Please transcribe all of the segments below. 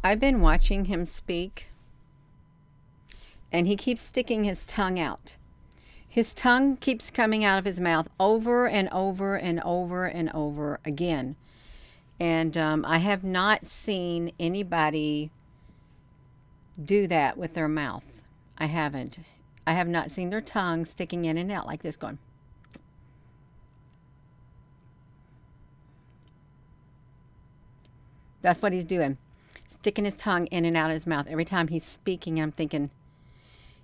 I've been watching him speak, and he keeps sticking his tongue out. His tongue keeps coming out of his mouth over and over and over and over again. And I have not seen anybody do that with their mouth. I haven't. I have not seen their tongue sticking in and out like this going. That's what he's doing. Sticking his tongue in and out of his mouth every time he's speaking. And I'm thinking,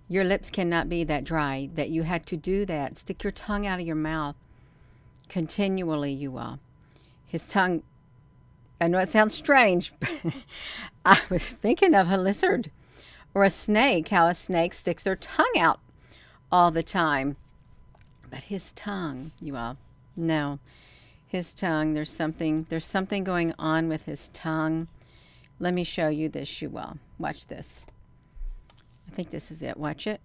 your lips cannot be that dry that you had to do that. Stick your tongue out of your mouth continually, you all. His tongue, I know it sounds strange, but I was thinking of a lizard or a snake, how a snake sticks their tongue out all the time. But his tongue, you all, no. His tongue, there's something going on with his tongue. Let me show you this, you all. Watch this. I think this is it. Watch it.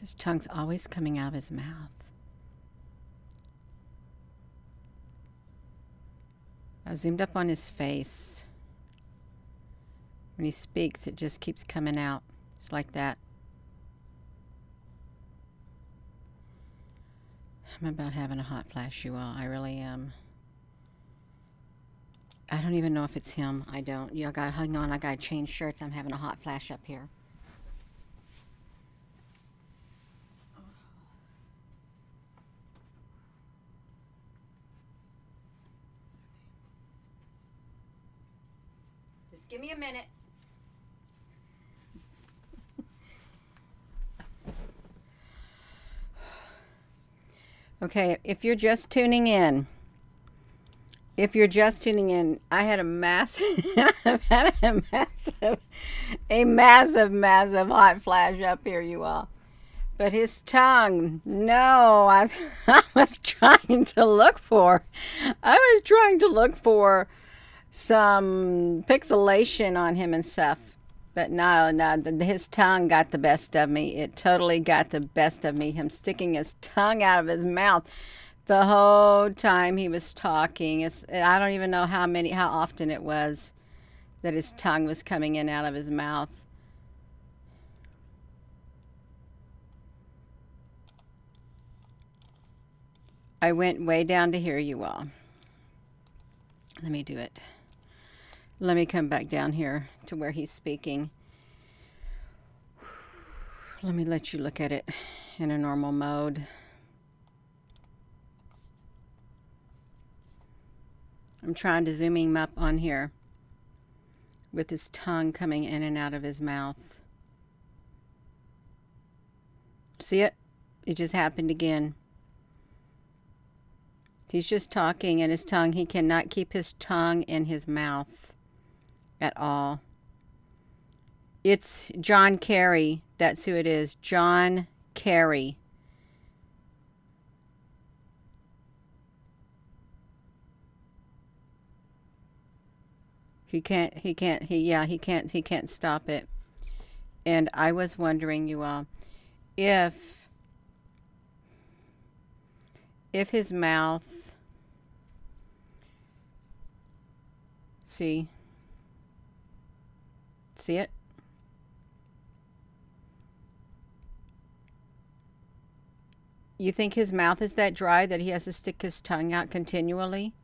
His tongue's always coming out of his mouth. I zoomed up on his face. When he speaks, it just keeps coming out. It's like that. I'm about having a hot flash, you all. I really am. I don't even know if it's him. I don't. Y'all got hang on. I gotta change shirts. I'm having a hot flash up here. Just give me a minute. Okay, if you're just tuning in, I had a massive, I've had a massive hot flash up here, you all. But his tongue, no, I was trying to look for, some pixelation on him and stuff. But no, his tongue got the best of me. It totally got the best of me. Him sticking his tongue out of his mouth the whole time he was talking. I don't even know how often it was that his tongue was coming in out of his mouth. I went way down to here, you all. Let me do it. Let me come back down here to where he's speaking. Let me let you look at it in a normal mode. I'm trying to zoom him up on here with his tongue coming in and out of his mouth. See it? It just happened again. He's just talking and his tongue, he cannot keep his tongue in his mouth at all. It's John Kerry. That's who it is. John Kerry. He can't stop it. And I was wondering, you all, if his mouth, see it? You think his mouth is that dry that he has to stick his tongue out continually?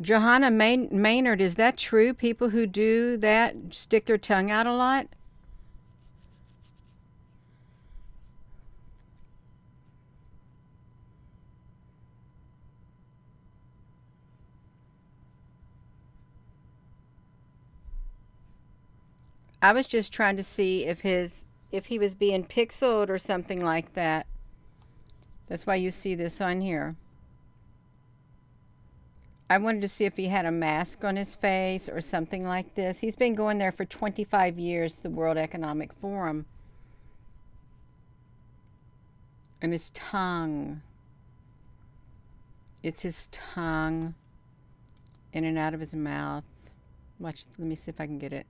Johanna Maynard, is that true? People who do that stick their tongue out a lot? I was just trying to see if his if he was being pixeled or something like that. That's why you see this on here. I wanted to see if he had a mask on his face or something like this. He's been going there for 25 years, the World Economic Forum. And his tongue. It's his tongue in and out of his mouth. Watch, let me see if I can get it.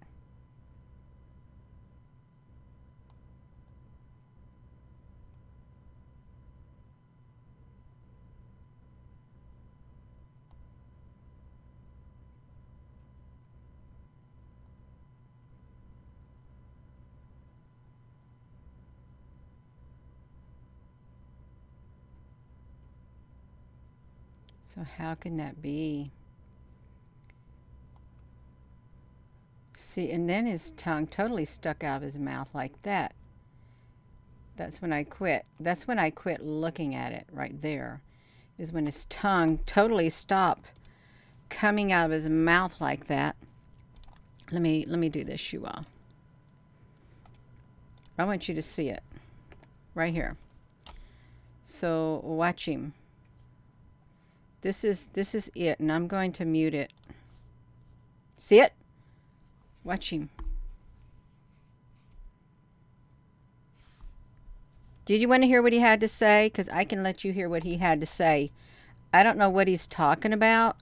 So how can that be? See, and then his tongue totally stuck out of his mouth like that. That's when I quit. That's when I quit looking at it right there. Is when his tongue totally stopped coming out of his mouth like that. Let me do this shoe off. I want you to see it. Right here. So watch him. This is it, and I'm going to mute it. See it? Watch him. Did you want to hear what he had to say? Because I can let you hear what he had to say. I don't know what he's talking about,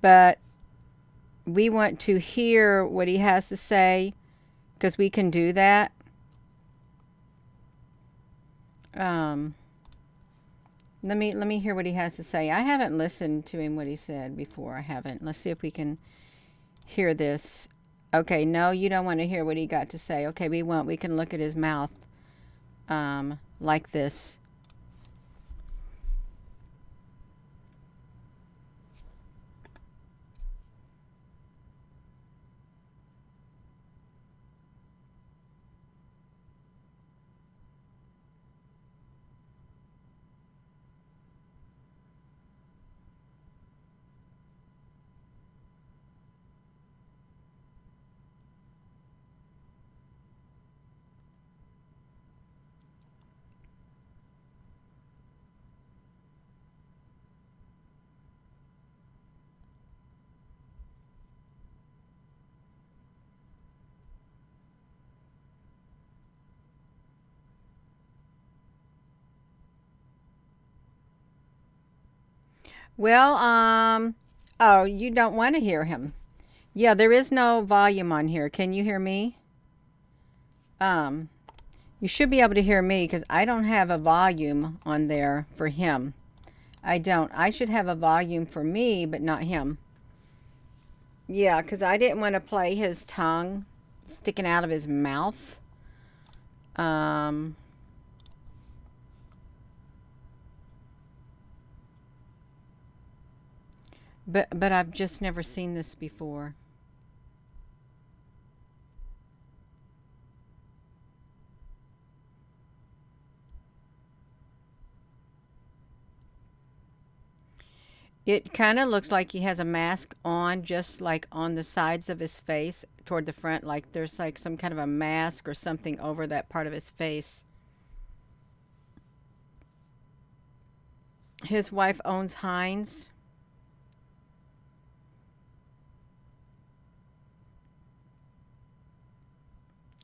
but we want to hear what he has to say because we can do that. Let me hear what he has to say. I haven't listened to him what he said before. I haven't. Let's see if we can hear this. Okay, no, you don't want to hear what he got to say. Okay, we won't. We can look at his mouth like this. Well, oh, you don't want to hear him. Yeah, there is no volume on here. Can you hear me? You should be able to hear me because I don't have a volume on there for him. I don't. I should have a volume for me, but not him. Yeah, because I didn't want to play his tongue sticking out of his mouth. But I've just never seen this before. It kind of looks like he has a mask on, just like on the sides of his face toward the front, like there's like some kind of a mask or something over that part of his face. His wife owns Heinz.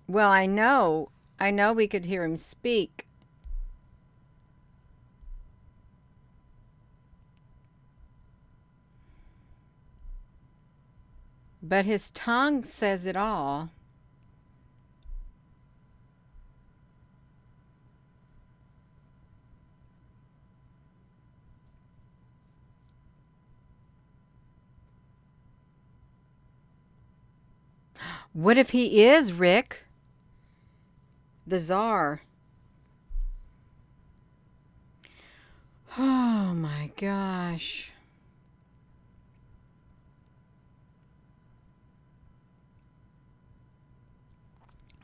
Well, I know we could hear him speak. But his tongue says it all. What if he is Rick? The czar. Oh my gosh.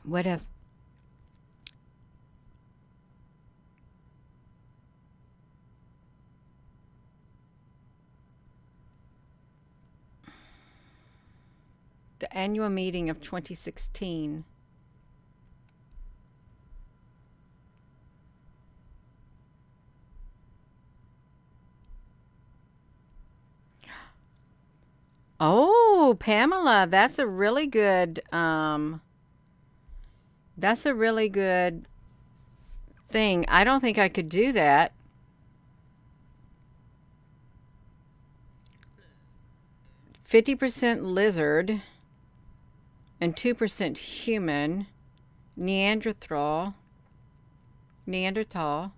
What if the annual meeting of 2016? Oh, Pamela, that's a really good thing. I don't think I could do that. 50% lizard and 2% human. Neanderthal. Neanderthal.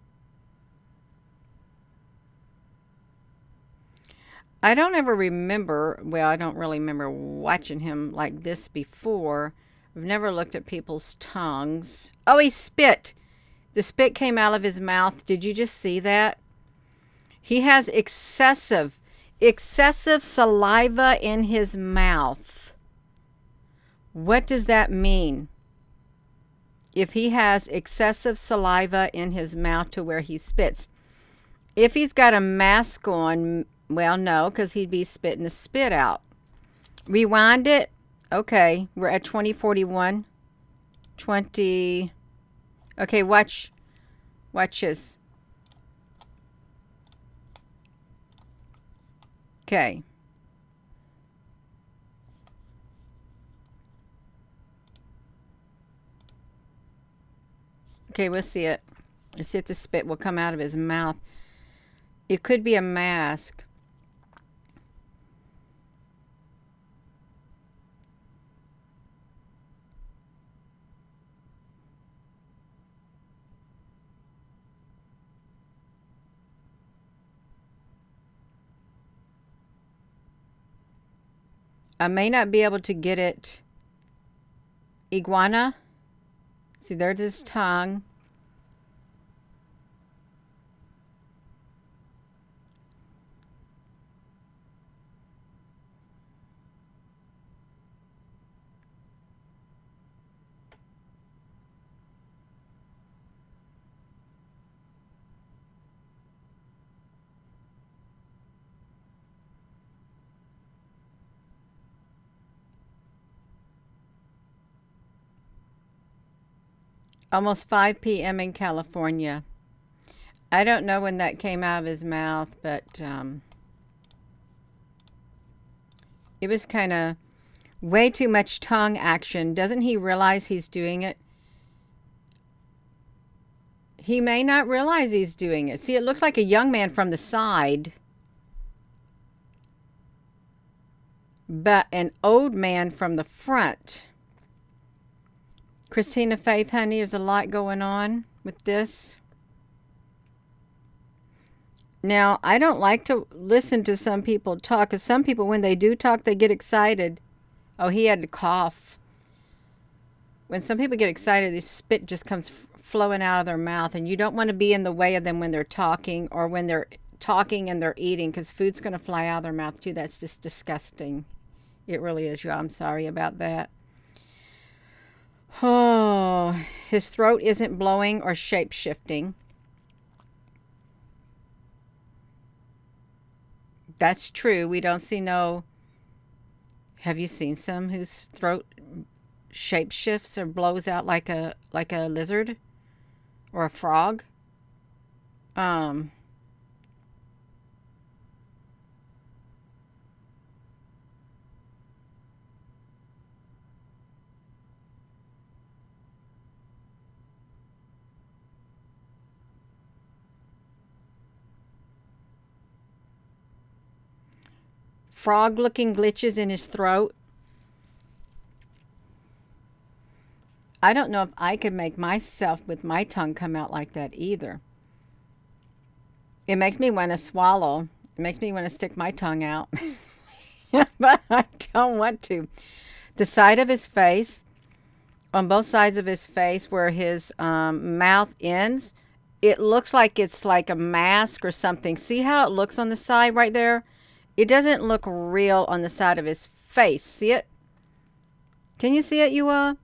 I don't ever remember, well, I don't really remember watching him like this before. I've never looked at people's tongues. Oh, he spit. The spit came out of his mouth. Did you just see that? He has excessive saliva in his mouth. What does that mean? If he has excessive saliva in his mouth to where he spits. If he's got a mask on, well, no, because he'd be spitting the spit out. Rewind it. Okay, we're at 2041. 20. Okay, watch this. Okay. Okay, we'll see it. Let's see if the spit will come out of his mouth. It could be a mask. I may not be able to get it. Iguana. See, there's his tongue. Almost 5 p.m. in California. I don't know when that came out of his mouth, but it was kind of way too much tongue action. Doesn't he realize he's doing it? He may not realize he's doing it. See, it looks like a young man from the side, but an old man from the front. Christina Faith, honey, there's a lot going on with this. Now, I don't like to listen to some people talk, because some people, when they do talk, they get excited. Oh, he had to cough. When some people get excited, the spit just comes flowing out of their mouth, and you don't want to be in the way of them when they're talking, or when they're talking and they're eating, because food's going to fly out of their mouth too. That's just disgusting. It really is, y'all. I'm sorry about that. Oh, his throat isn't blowing or shape-shifting. That's true. We don't see no... Have you seen some whose throat shape shifts or blows out like a lizard or a frog? Um, Frog-looking glitches in his throat. I don't know if I could make myself with my tongue come out like that either. It makes me want to swallow. It makes me want to stick my tongue out. But I don't want to. The side of his face, on both sides of his face where his mouth ends, it looks like it's like a mask or something. See how it looks on the side right there? It doesn't look real on the side of his face. See it? Can you see it, you all?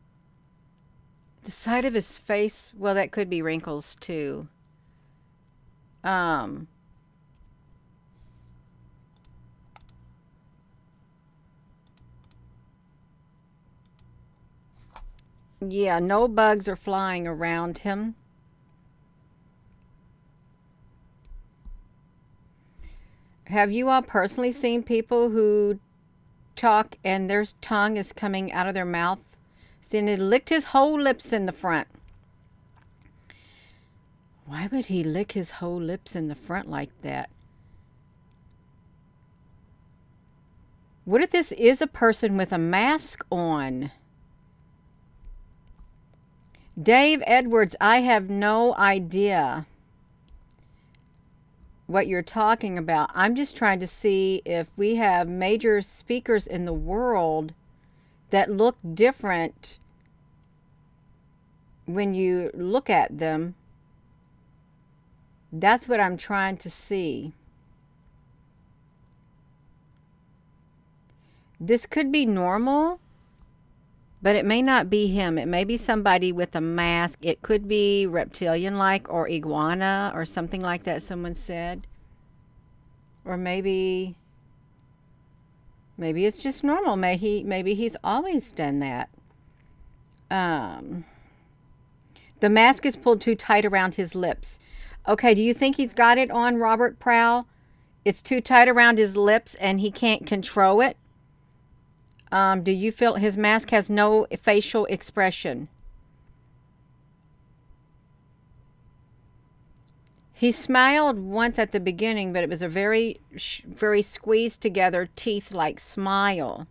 The side of his face, well, that could be wrinkles too. Um, yeah, no bugs are flying around him. Have you all personally seen people who talk and their tongue is coming out of their mouth? See, and he licked his whole lips in the front. Why would he lick his whole lips in the front like that? What if this is a person with a mask on? Dave Edwards, I have no idea what you're talking about. I'm just trying to see if we have major speakers in the world that look different when you look at them. That's what I'm trying to see. This could be normal, but it may not be him. It may be somebody with a mask. It could be reptilian-like or iguana or something like that, someone said. Or maybe it's just normal. Maybe he's always done that. The mask is pulled too tight around his lips. Okay, do you think he's got it on, Robert Prowl? It's too tight around his lips and he can't control it? Do you feel his mask has no facial expression? He smiled once at the beginning, but it was a very squeezed together teeth-like smile.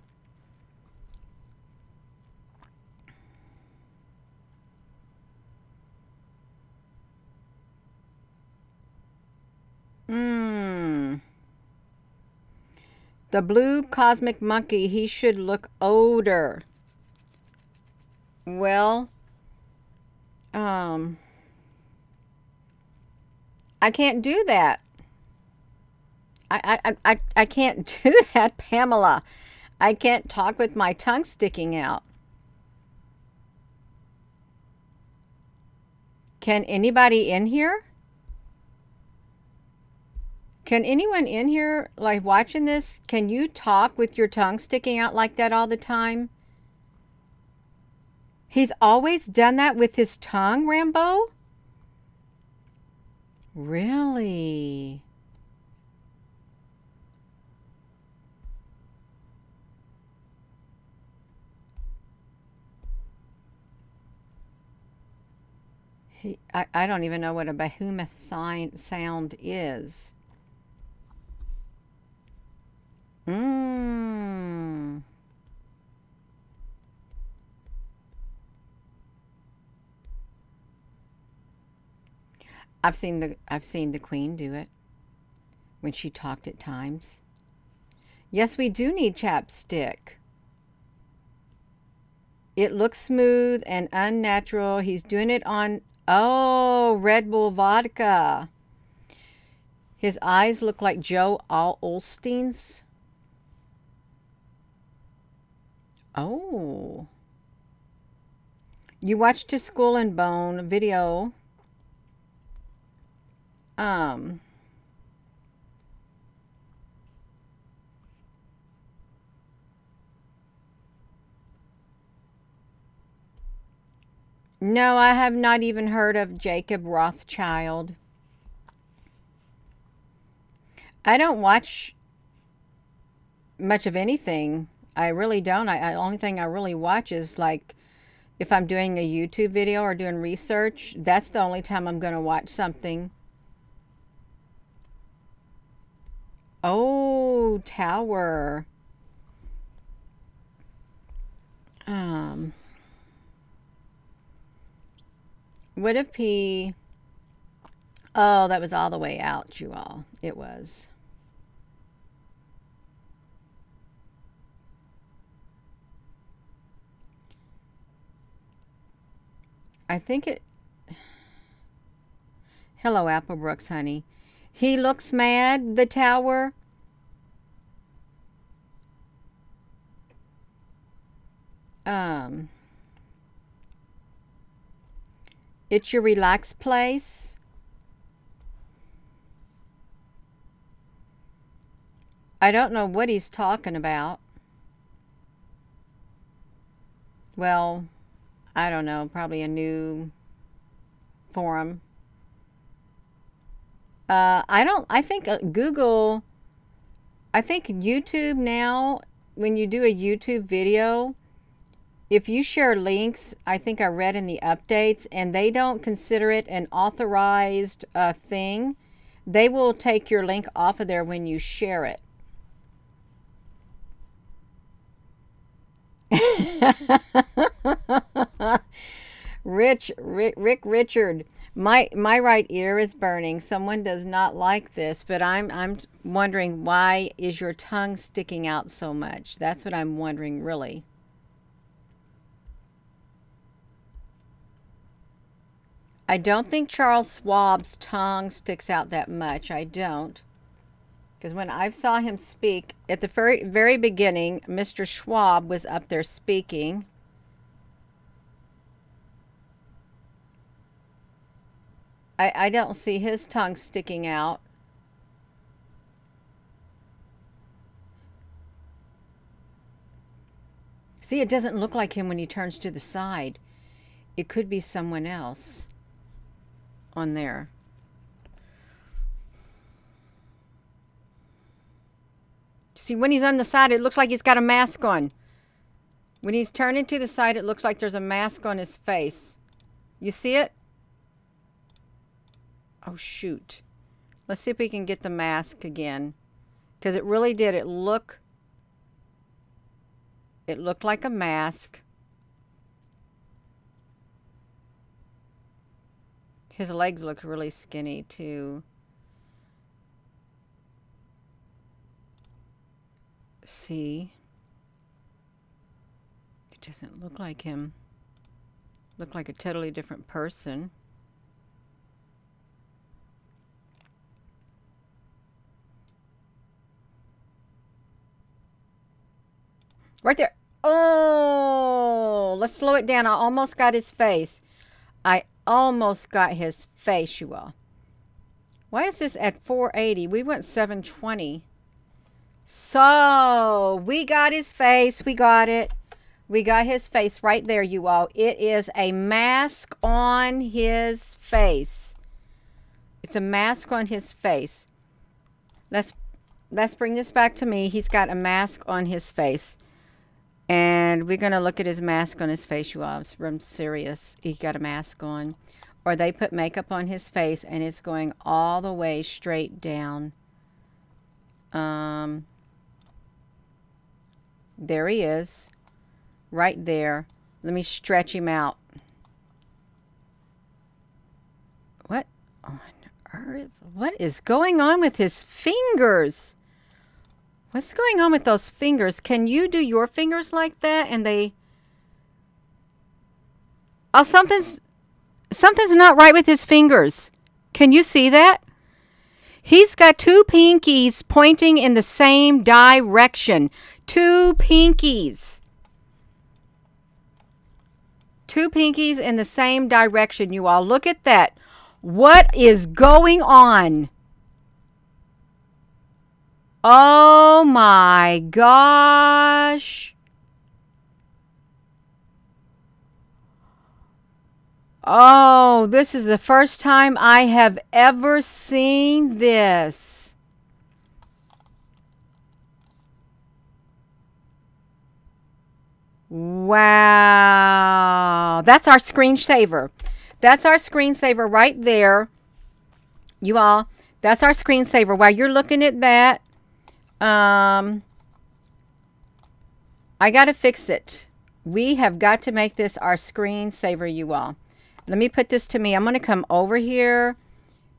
The blue cosmic monkey, he should look older. Well, I can't do that. I can't do that, Pamela. I can't talk with my tongue sticking out. Can anybody in here? Can anyone in here, like watching this, can you talk with your tongue sticking out like that all the time? He's always done that with his tongue, Rambo? Really? I don't even know what a behemoth sound is. I've seen the Queen do it when she talked at times. Yes, we do need chapstick. It looks smooth and unnatural. He's doing it on, oh, Red Bull vodka. His eyes look like Joe Olstein's. Oh. You watched his Skull and Bone video. No, I have not even heard of Jacob Rothschild. I don't watch much of anything. I really don't. The only thing I really watch is like if I'm doing a YouTube video or doing research. That's the only time I'm going to watch something. Oh, Tower. What if he... Oh, that was all the way out, you all. It was. I think it... Hello, Applebrooks, honey. He looks mad, the Tower. It's your relaxed place. I don't know what he's talking about. Well, I don't know, probably a new forum. I think Google, I think YouTube now when you do a YouTube video, if you share links, I think I read in the updates, and they don't consider it an authorized thing, they will take your link off of there when you share it. Rick Richard, my right ear is burning. Someone does not like this, but I'm wondering, why is your tongue sticking out so much? That's what I'm wondering, really. I don't think Charles Schwab's tongue sticks out that much. I don't. Because when I saw him speak, at the very beginning, Mr. Schwab was up there speaking. I don't see his tongue sticking out. See, it doesn't look like him when he turns to the side. It could be someone else on there. See, when he's on the side, it looks like he's got a mask on. When he's turning to the side, it looks like there's a mask on his face. You see it? Oh, shoot. Let's see if we can get the mask again. Because it really did. It looked like a mask. His legs look really skinny, too. See? It doesn't look like him. Look like a totally different person. Right there. Oh, let's slow it down. I almost got his face. I almost got his face, you all. Why is this at 480? We went 720. So, we got his face. We got it. We got his face right there, you all. It is a mask on his face. It's a mask on his face. Let's bring this back to me. He's got a mask on his face. And we're going to look at his mask on his face, you all. I'm serious. He got a mask on. Or they put makeup on his face, and it's going all the way straight down. There he is. Right there. Let me stretch him out. What on earth? What is going on with his fingers? What's going on with those fingers? Can you do your fingers like that? And they... Oh, something's not right with his fingers. Can you see that? He's got two pinkies pointing in the same direction. Two pinkies. Two pinkies in the same direction, you all. Look at that. What is going on? Oh my gosh. Oh, this is the first time I have ever seen this. Wow. That's our screensaver. That's our screensaver right there. You all, that's our screensaver. While you're looking at that, I got to fix it. We have got to make this our screensaver, you all. Let me put this to me. I'm going to come over here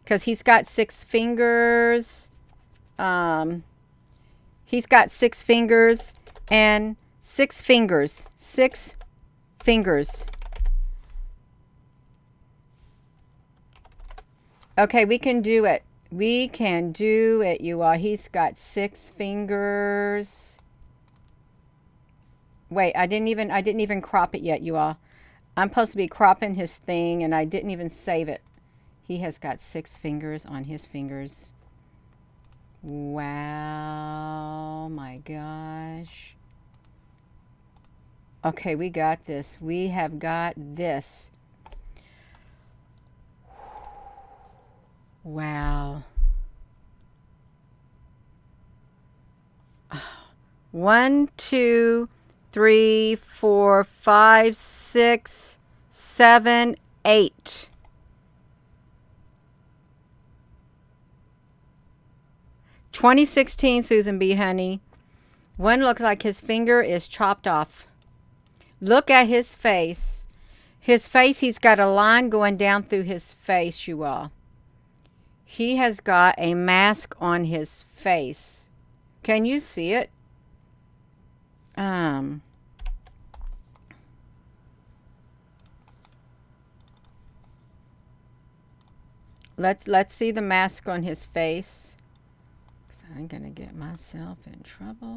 because he's got 6 fingers. He's got 6 fingers and 6 fingers. 6 fingers. Okay, we can do it. We can do it, you all. He's got 6 fingers. Wait, I didn't even crop it yet, you all. I'm supposed to be cropping his thing, and I didn't even save it. He has got 6 fingers on his fingers. Wow, my gosh. Okay, we got this. We have got this. Wow. 1, 2, 3, 4, 5, 6, 7, 8. "2016, Susan B. Honey. One looks like his finger is chopped off. Look at his face. His face, he's got a line going down through his face, you all. He has got a mask on his face. Can you see it? Let's see the mask on his face. I'm gonna get myself in trouble.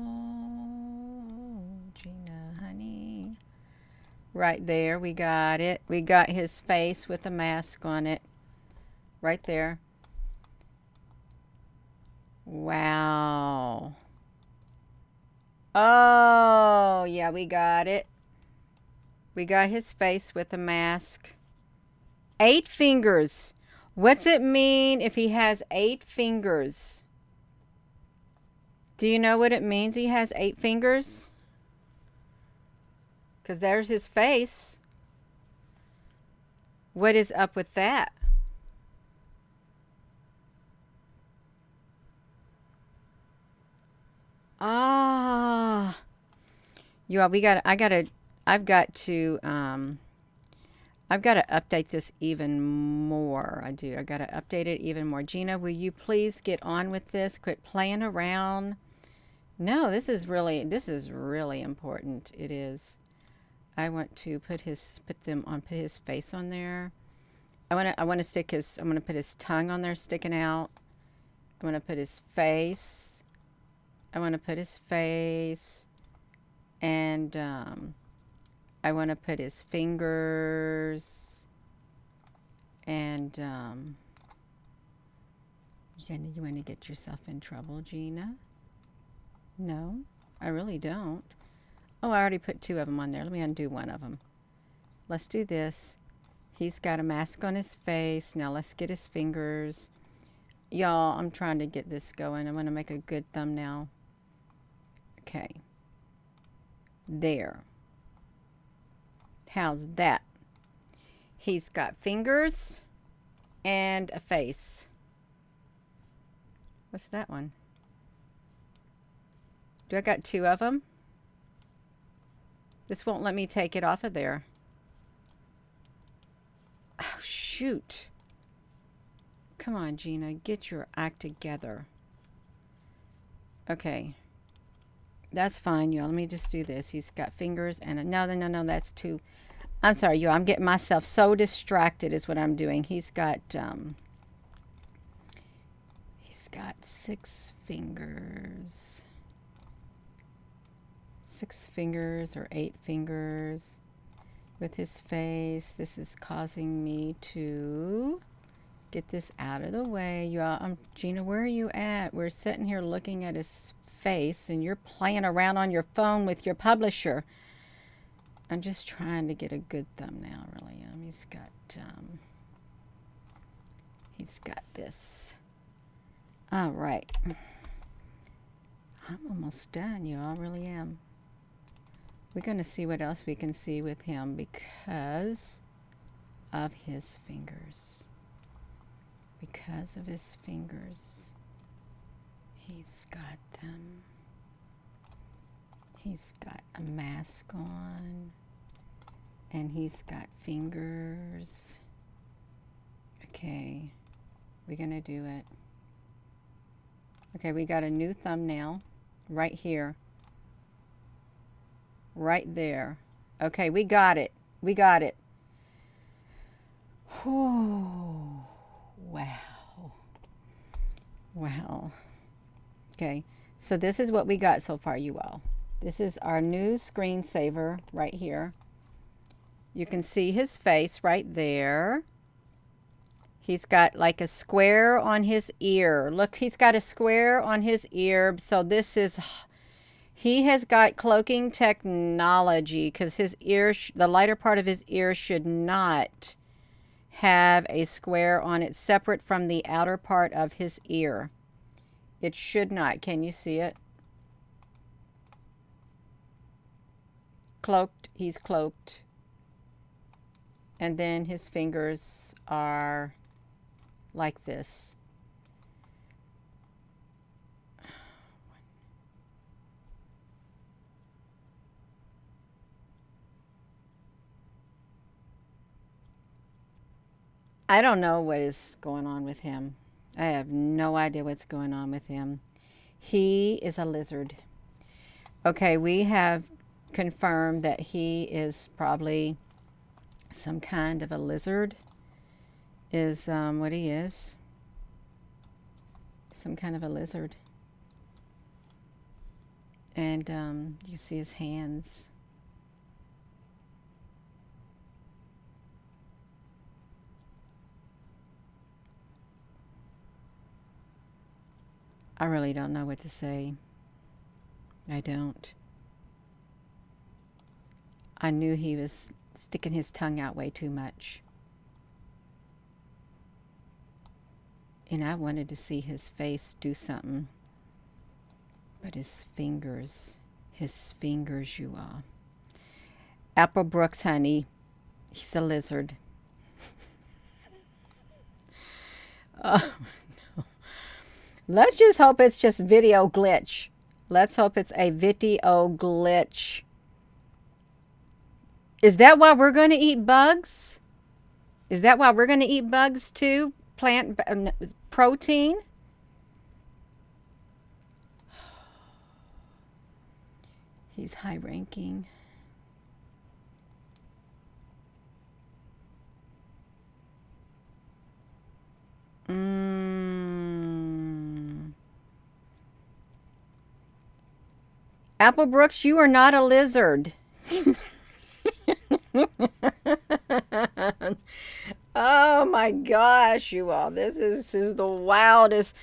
Gina, honey. Right there, we got it. We got his face with a mask on it. Right there. Wow. Oh, yeah, we got it. We got his face with a mask. 8 fingers. What's it mean if he has 8 fingers? Do you know what it means he has 8 fingers? Because there's his face. What is up with that? Ah. You all, I've got to update this even more. I got to update it even more. Gina, will you please get on with this? Quit playing around. No, this is really important. It is. I want to put his face on there. I'm going to put his tongue on there sticking out. I want to put his face. And I want to put his fingers, and you want to get yourself in trouble, Gina? No, I really don't. Oh, I already put 2 of them on there. Let me undo one of them. Let's do this. He's got a mask on his face. Now let's get his fingers. Y'all, I'm trying to get this going. I'm going to make a good thumbnail. Okay. There. How's that? He's got fingers and a face. What's that one? Do I got 2 of them? This won't let me take it off of there. Oh, shoot. Come on, Gina. Get your act together. Okay. That's fine, y'all. Let me just do this. He's got fingers and no, that's 2. I'm sorry, y'all. I'm getting myself so distracted is what I'm doing. He's got 6 fingers. 6 fingers or 8 fingers with his face. This is causing me to get this out of the way. Y'all, Gina, where are you at? We're sitting here looking at his face and you're playing around on your phone with your publisher. I'm just trying to get a good thumbnail, really. He's got this. All right. I'm almost done, y'all. I really am. We're going to see what else we can see with him because of his fingers. Because of his fingers. He's got them. He's got a mask on. And he's got fingers. Okay. We're going to do it. Okay, we got a new thumbnail right here. Right there. Okay, we got it. We got it. Whew. Wow. Wow. Okay, so this is what we got so far, you all. This is our new screensaver right here. You can see his face right there. He's got like a square on his ear. Look, he's got a square on his ear. So this is, he has got cloaking technology because his ear, the lighter part of his ear should not have a square on it separate from the outer part of his ear. It should not. Can you see it? cloaked. He's cloaked. And then his fingers are like this. I don't know what is going on with him. I have no idea what's going on with him. He is a lizard. Okay, we have confirmed that he is probably some kind of a lizard. Is what he is. Some kind of a lizard. And you see his hands. I really don't know what to say. I don't. I knew he was sticking his tongue out way too much. And I wanted to see his face do something. But his fingers, you all. Apple Brooks, honey, he's a lizard. Oh, no. Let's just hope it's just video glitch. Let's hope it's a video glitch. Is that why we're going to eat bugs? Is that why we're going to eat bugs too? Plant protein? He's high ranking. Apple Brooks, you are not a lizard. Oh my gosh, you all. This is the wildest.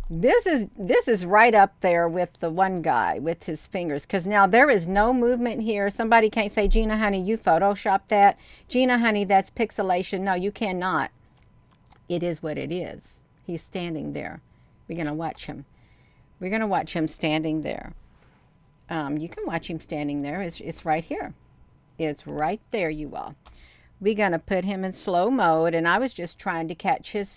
This is right up there with the one guy with his fingers, because now there is no movement here. Somebody can't say, Gina honey, you photoshopped that. Gina honey, that's pixelation. No, you cannot. It is what it is. He's standing there. We're going to watch him. We're going to watch him standing there. You can watch him standing there. It's right here. It's right there, you all. We're going to put him in slow mode, and I was just trying to catch him.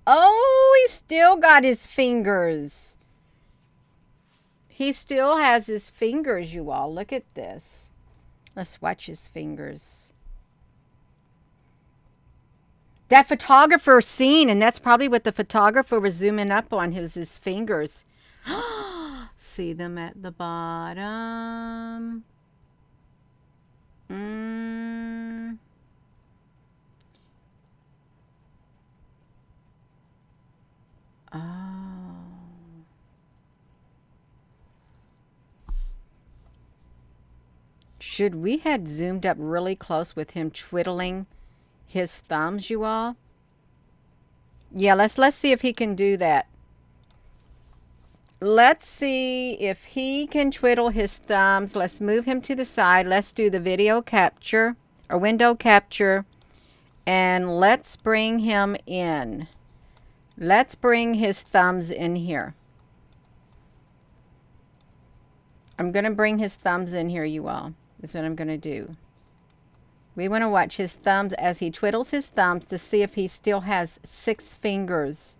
Oh, he still got his fingers. He still has his fingers, you all. Look at this. Let's watch his fingers. That photographer seen, and that's probably what the photographer was zooming up on, his fingers. See them at the bottom. Oh. Should we had zoomed up really close with him twiddling his thumbs, you all? Yeah, let's see if he can do that. Let's see if he can twiddle his thumbs. Let's move him to the side. Let's do the video capture or window capture. And let's bring him in. Let's bring his thumbs in here. I'm going to bring his thumbs in here, you all. That's what I'm going to do. We want to watch his thumbs as he twiddles his thumbs to see if he still has 6 fingers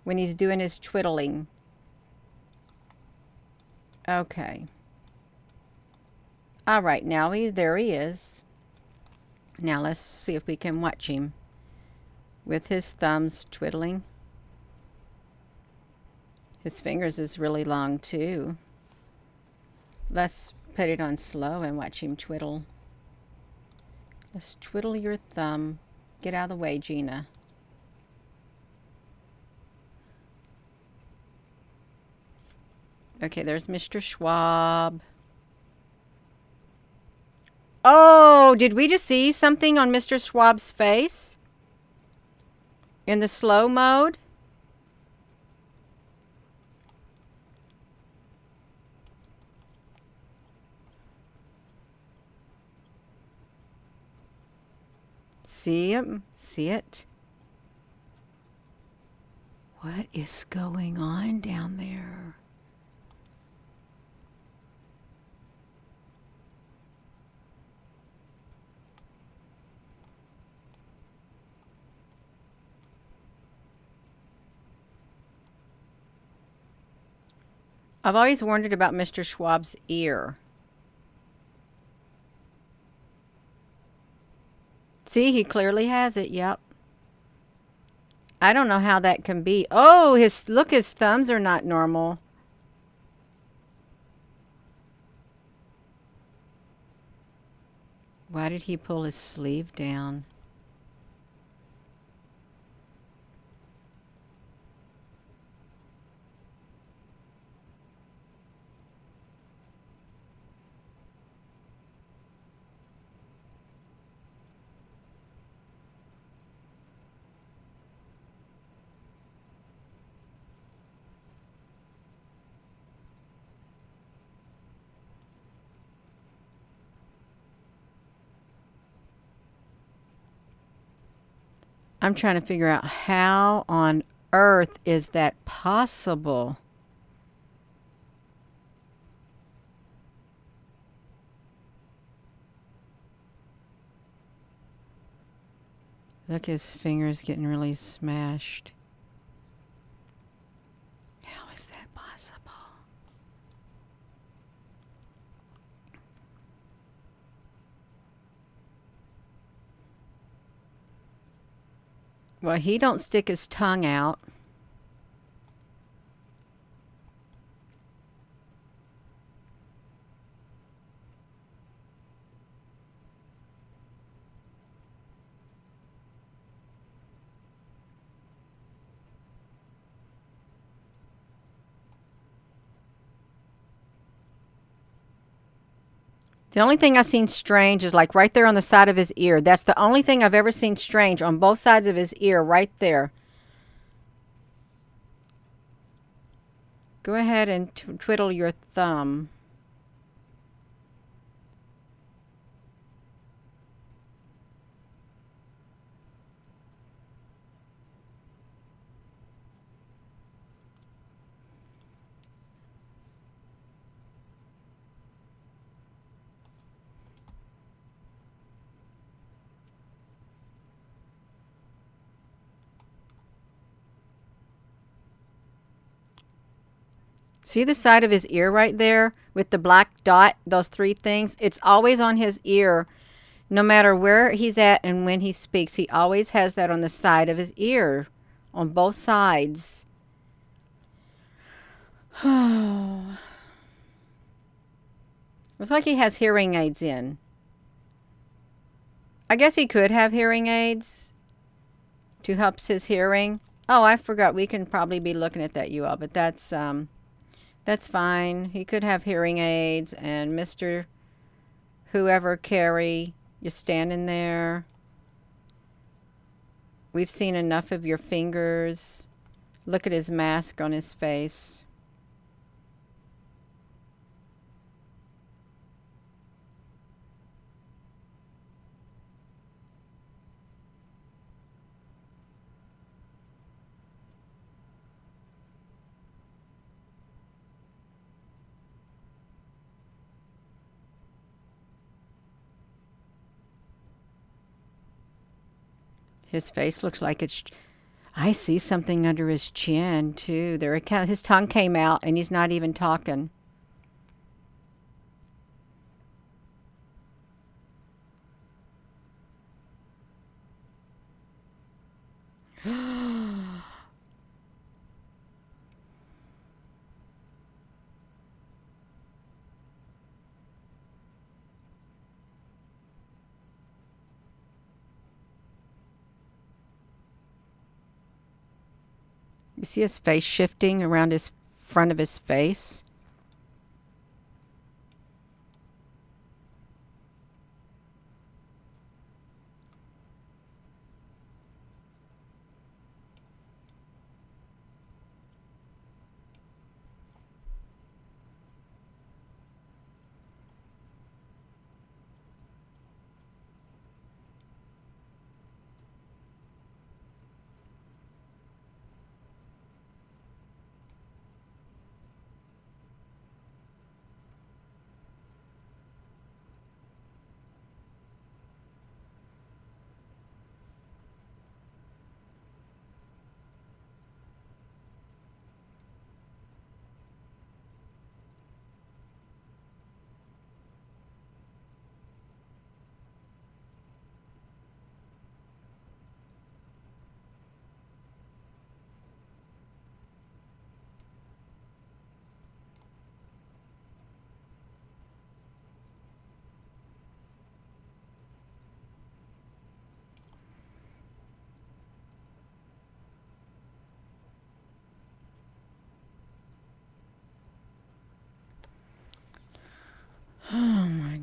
when he's doing his twiddling. Okay. All right, now there he is. Now let's see if we can watch him with his thumbs twiddling. His fingers is really long too. Let's put it on slow and watch him twiddle. Let's twiddle your thumb. Get out of the way, Gina. Okay, there's Mr. Schwab. Oh, did we just see something on Mr. Schwab's face? In the slow mode? See him? See it? What is going on down there? I've always wondered about Mr. Schwab's ear. See, he clearly has it. Yep. I don't know how that can be. Oh, his thumbs are not normal. Why did he pull his sleeve down? I'm trying to figure out how on earth is that possible? Look, his fingers getting really smashed. How is that possible? Well, he don't stick his tongue out. The only thing I've seen strange is like right there on the side of his ear. That's the only thing I've ever seen strange on both sides of his ear, right there. Go ahead and twiddle your thumb. See the side of his ear right there with the black dot, those three things? It's always on his ear. No matter where he's at and when he speaks, he always has that on the side of his ear, on both sides. Oh. Looks like he has hearing aids in. I guess he could have hearing aids to help his hearing. Oh, I forgot. We can probably be looking at that, you all, but that's fine. He could have hearing aids, and Mr. Whoever Carrie, you're standing there. We've seen enough of your fingers. Look at his mask on his face. His face looks like it's... I see something under his chin, too. His tongue came out, and he's not even talking. You see his face shifting around his front of his face?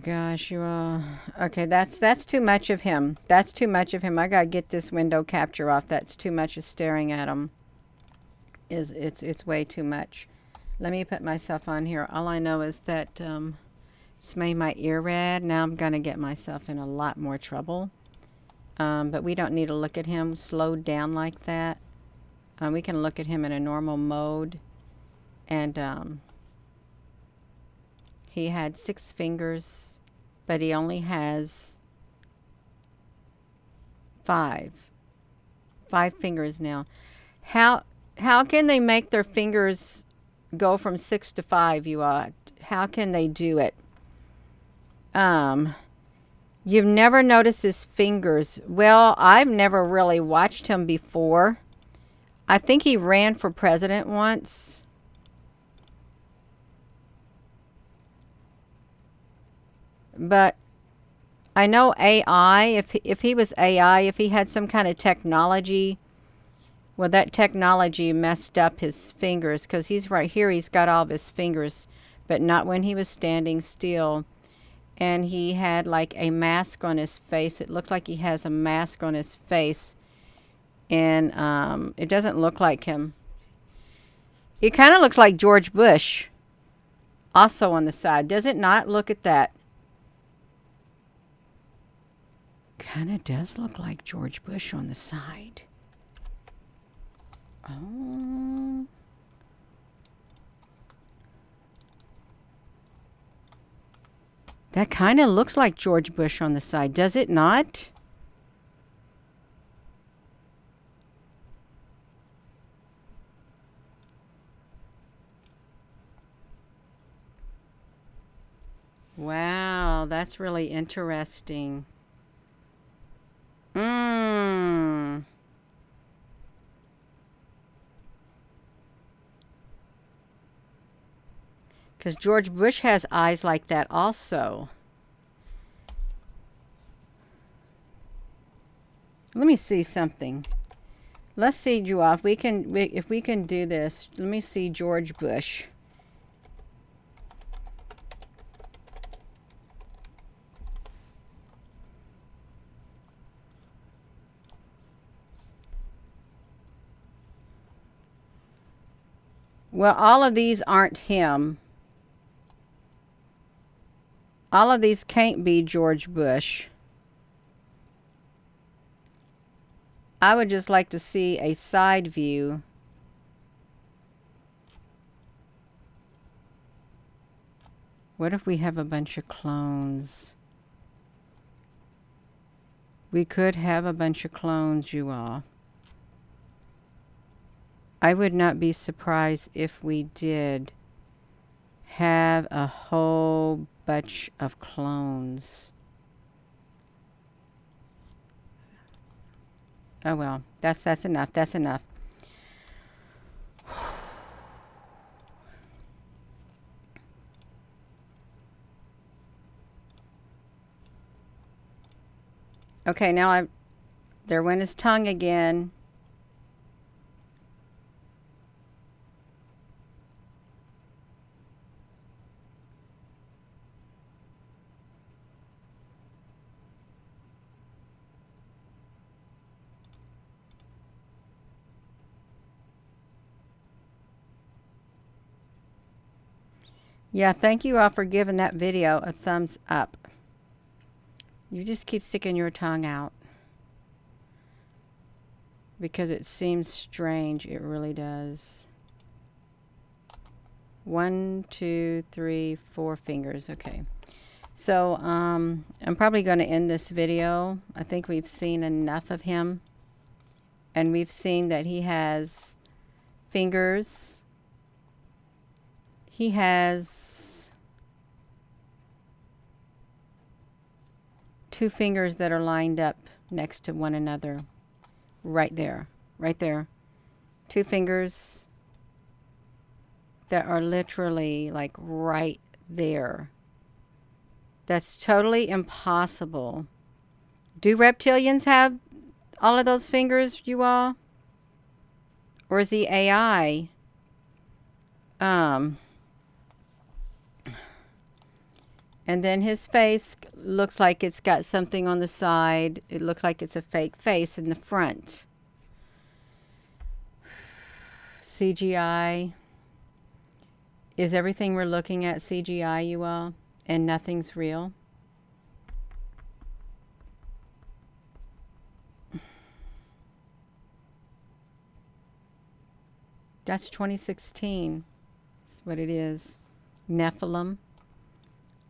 gosh, you all. Okay, that's too much of him. That's too much of him. I gotta get this window capture off. That's too much of staring at him. It's way too much. Let me put myself on here. All I know is that it's made my ear red. Now I'm gonna get myself in a lot more trouble. But we don't need to look at him slowed down like that. We can look at him in a normal mode. And he had 6 fingers, but he only has 5. 5 fingers now. How can they make their fingers go from 6 to 5, you all? How can they do it? You've never noticed his fingers. Well, I've never really watched him before. I think he ran for president once. But I know AI, if he was AI, if he had some kind of technology, well, that technology messed up his fingers, because he's right here, he's got all of his fingers, but not when he was standing still. And he had like a mask on his face. It looked like he has a mask on his face. And it doesn't look like him. It kind of looks like George Bush. Also on the side. Does it not? Look at that. Kind of does look like George Bush on the side. Oh. That kind of looks like George Bush on the side, does it not? Wow, that's really interesting. Mmm. Because George Bush has eyes like that also. Let me see something. Let's see, you off. If we can do this. Let me see George Bush. Well, all of these aren't him. All of these can't be George Bush. I would just like to see a side view. What if we have a bunch of clones? We could have a bunch of clones, you all. I would not be surprised if we did have a whole bunch of clones. Oh well, that's enough. That's enough. Okay, now there went his tongue again. Yeah, thank you all for giving that video a thumbs up. You just keep sticking your tongue out. Because it seems strange. It really does. 1, 2, 3, 4 fingers. Okay. So, I'm probably going to end this video. I think we've seen enough of him. And we've seen that he has fingers. He has 2 fingers that are lined up next to one another. Right there. Right there. 2 fingers that are literally like right there. That's totally impossible. Do reptilians have all of those fingers, you all? Or is he AI? And And then his face looks like it's got something on the side. It looks like it's a fake face in the front. CGI. Is everything we're looking at CGI, you all? And nothing's real? That's 2016. That's what it is. Nephilim.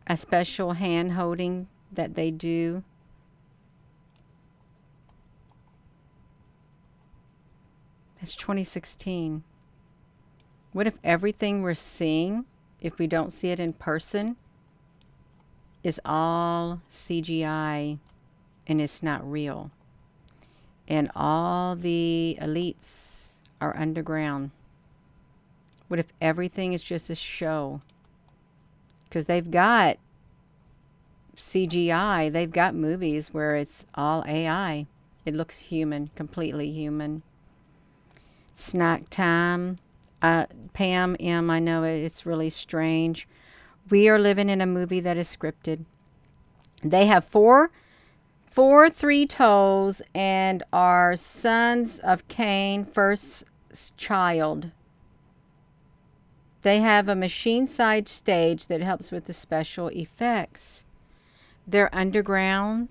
A special hand holding that they do. That's 2016. What if everything we're seeing, if we don't see it in person, is all CGI and it's not real? And all the elites are underground. What if everything is just a show? Because they've got CGI, they've got movies where it's all AI. It looks human, completely human. Snack time. Pam M, I know it's really strange. We are living in a movie that is scripted. They have four 3 toes and are sons of Cain, first child. They have a machine side stage that helps with the special effects. They're underground.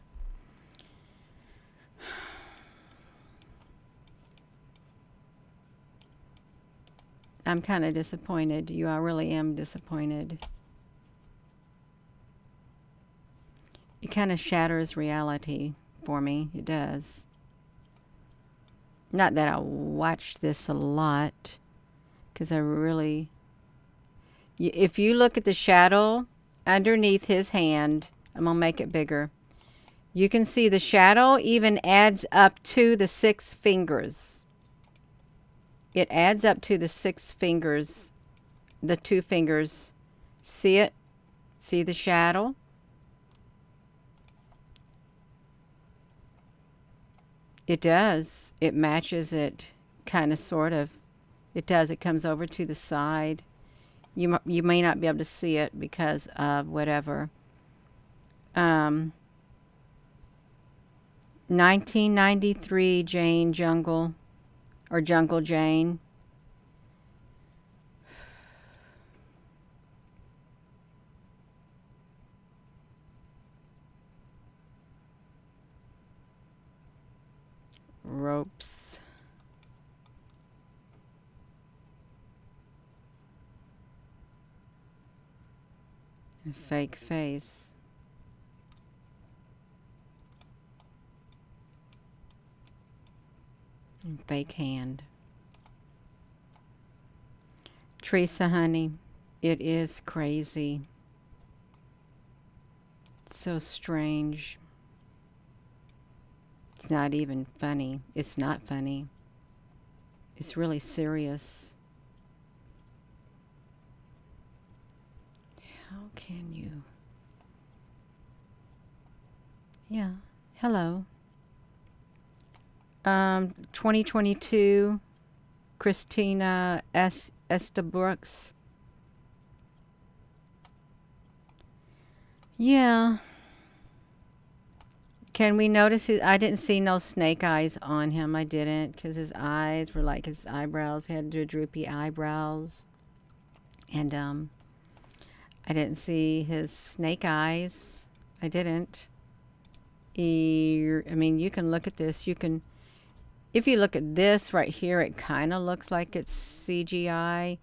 I'm kind of disappointed. I really am disappointed. It kind of shatters reality for me. It does. Not that I watched this a lot, because I really... If you look at the shadow underneath his hand, I'm going to make it bigger. You can see the shadow even adds up to the 6 fingers. It adds up to the 6 fingers, the 2 fingers. See it? See the shadow? It does. It matches it, kind of, sort of. It does. It comes over to the side. You may not be able to see it because of whatever. 1993 Jane Jungle, or Jungle Jane. Ropes. And fake face. And fake hand. Teresa, honey, it is crazy. It's so strange. It's not even funny. It's not funny. It's really serious. How can you? Yeah. Hello. 2022, Christina Estabrooks. Yeah. Can we notice I didn't see no snake eyes on him. I didn't, because his eyes were like his eyebrows. He had droopy eyebrows. And I didn't see his snake eyes. I didn't. I mean, you can look at this. If you look at this right here, it kind of looks like it's CGI.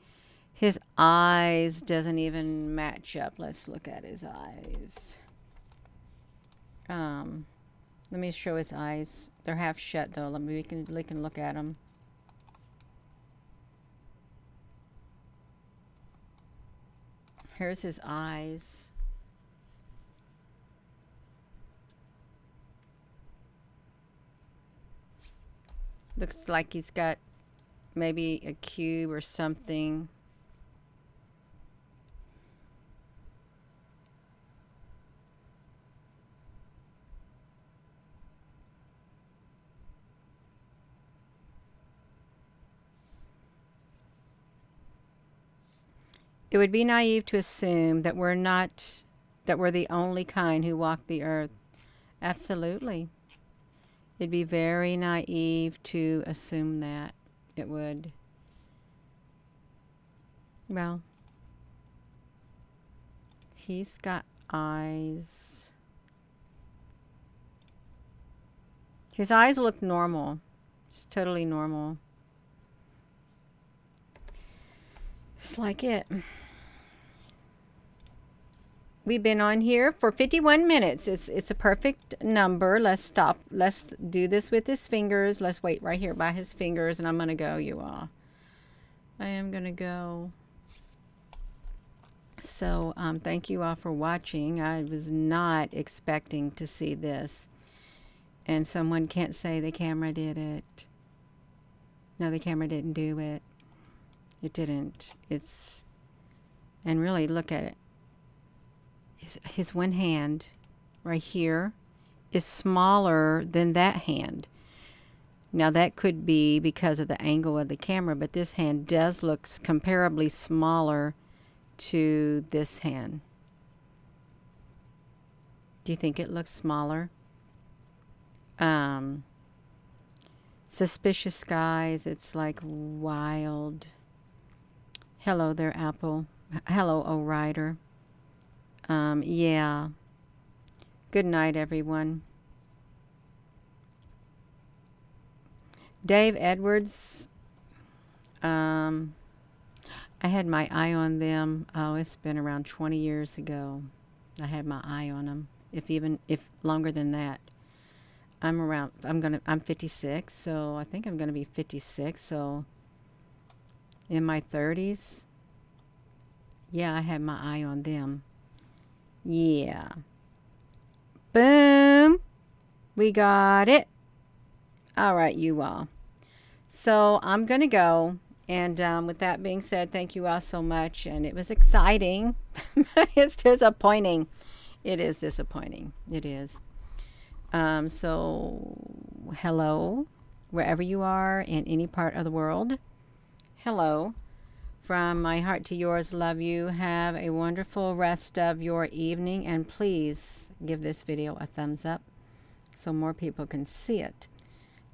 His eyes doesn't even match up. Let's look at his eyes. Let me show his eyes. They're half shut though. We can look at them. Here's his eyes. Looks like he's got maybe a cube or something. It would be naive to assume that we're not that we're the only kind who walk the earth. Absolutely. It'd be very naive to assume that. It would. Well, he's got eyes. His eyes look normal. It's totally normal. It's like it. We've been on here for 51 minutes. It's a perfect number. Let's stop. Let's do this with his fingers. Let's wait right here by his fingers, and I'm going to go, you all. I am going to go. So thank you all for watching. I was not expecting to see this. And someone can't say the camera did it. No, the camera didn't do it. It didn't. It's, and really look at it. His one hand right here is smaller than that hand. Now that could be because of the angle of the camera, but this hand does look comparably smaller to this hand. Do you think it looks smaller? Suspicious skies, it's like wild. Hello there, Apple. Hello, O Rider. Yeah. Good night, everyone. Dave Edwards, I had my eye on them. Oh, it's been around 20 years ago. I had my eye on them. If longer than that. I'm 56, so I think I'm gonna be 56, so in my 30s. Yeah, I had my eye on them. Yeah. Boom. We got it. All right, you all. So I'm going to go. And with that being said, thank you all so much. And it was exciting. It's disappointing. It is disappointing. It is. So hello, wherever you are in any part of the world. Hello. From my heart to yours, love you. Have a wonderful rest of your evening. And please give this video a thumbs up so more people can see it.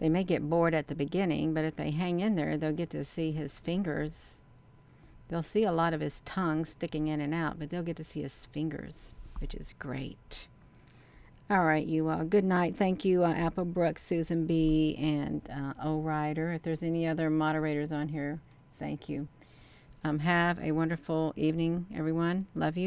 They may get bored at the beginning, but if they hang in there, they'll get to see his fingers. They'll see a lot of his tongue sticking in and out, but they'll get to see his fingers, which is great. All right, you all. Good night. Thank you, Apple Brooks, Susan B., and O Rider. If there's any other moderators on here, thank you. Have a wonderful evening, everyone. Love you.